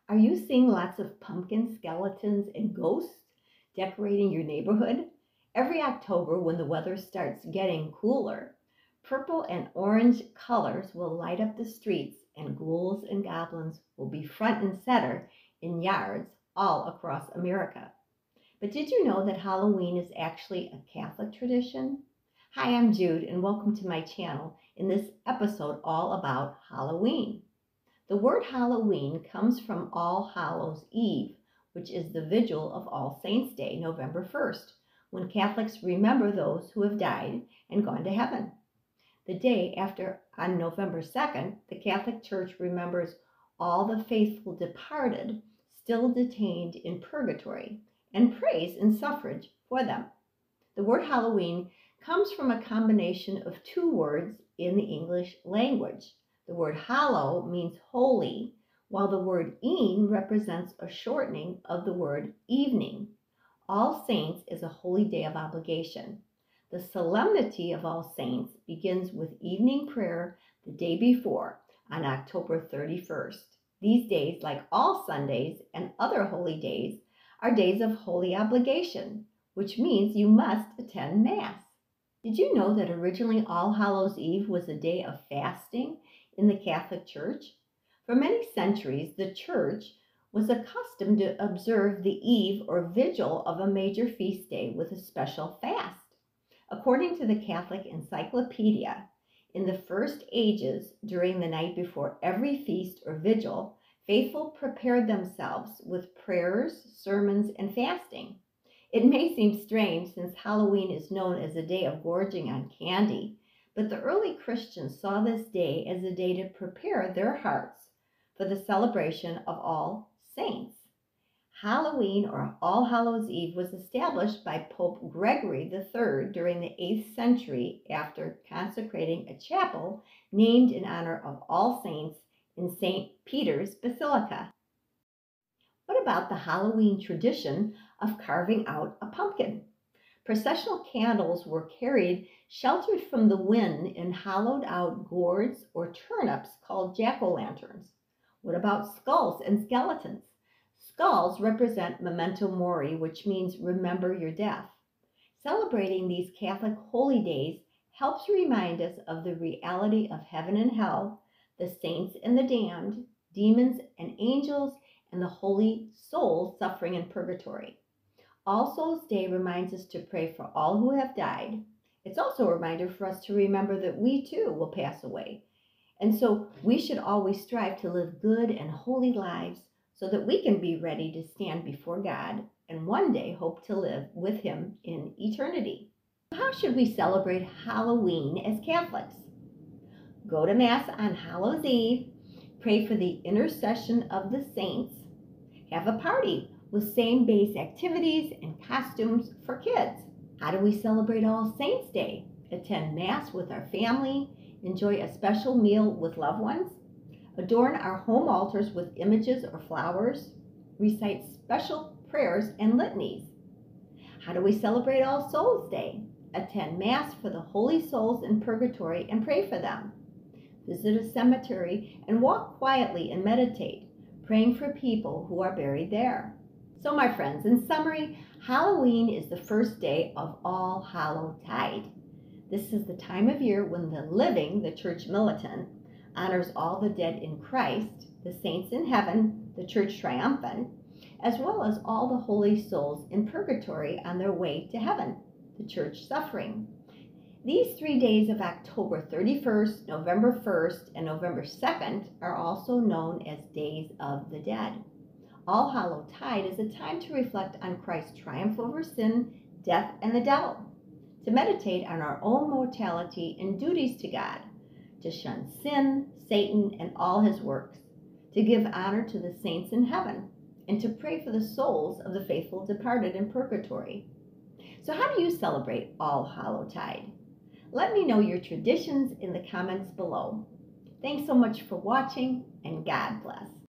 Are you seeing lots of pumpkin skeletons and ghosts decorating your neighborhood? Every October, when the weather starts getting cooler, purple and orange colors will light up the streets, and ghouls and goblins will be front and center in yards all across America. But did you know that Halloween is actually a Catholic tradition? Hi, I'm Jude, and welcome to my channel in this episode all about Halloween. The word Halloween comes from All Hallows Eve, which is the vigil of All Saints' Day, November 1st, when Catholics remember those who have died and gone to heaven. The day after, on November 2nd, the Catholic Church remembers all the faithful departed still detained in purgatory and prays in suffrage for them. The word Halloween comes from a combination of two words in the English language. The word hallow means holy, while the word een represents a shortening of the word evening. All Saints is a holy day of obligation. The solemnity of All Saints begins with evening prayer the day before, on October 31st. These days, like all Sundays and other holy days, are days of holy obligation, which means you must attend Mass. Did you know that originally All Hallows Eve was a day of fasting in the Catholic Church? For many centuries, the Church was accustomed to observe the eve or vigil of a major feast day with a special fast. According to the Catholic Encyclopedia, in the first ages, during the night before every feast or vigil, faithful prepared themselves with prayers, sermons, and fasting. It may seem strange since Halloween is known as a day of gorging on candy, but the early Christians saw this day as a day to prepare their hearts for the celebration of All Saints. Halloween, or All Hallows Eve, was established by Pope Gregory III during the 8th century after consecrating a chapel named in honor of All Saints in St. Peter's Basilica. What about the Halloween tradition of carving out a pumpkin? Processional candles were carried sheltered from the wind in hollowed-out gourds or turnips called jack-o'-lanterns. What about skulls and skeletons? Skulls represent memento mori, which means remember your death. Celebrating these Catholic holy days helps remind us of the reality of heaven and hell, the saints and the damned, demons and angels, and the holy souls suffering in purgatory. Allsoulsday reminds us to pray for all who have died. It's also a reminder for us to remember that we too will pass away. And so we should always strive to live good and holy lives so that we can be ready to stand before God and one day hope to live with Him in eternity. How should we celebrate Halloween as Catholics? Go to Mass on Hallows Eve, pray for the intercession of the saints, have a party with same-base activities and costumes for kids. How do we celebrate All Saints' Day? Attend Mass with our family, enjoy a special meal with loved ones, adorn our home altars with images or flowers, recite special prayers and litanies. How do we celebrate All Souls' Day? Attend Mass for the holy souls in purgatory and pray for them. Visit a cemetery and walk quietly and meditate, praying for people who are buried there. So my friends, in summary, Halloween is the first day of Allhallowtide. This is the time of year when the living, the church militant, honors all the dead in Christ, the saints in heaven, the church triumphant, as well as all the holy souls in purgatory on their way to heaven, the church suffering. These 3 days of October 31st, November 1st, and November 2nd are also known as Days of the Dead. Allhallowtide is a time to reflect on Christ's triumph over sin, death, and the devil, to meditate on our own mortality and duties to God, to shun sin, Satan, and all his works, to give honor to the saints in heaven, and to pray for the souls of the faithful departed in purgatory. So how do you celebrate Allhallowtide? Let me know your traditions in the comments below. Thanks so much for watching, and God bless.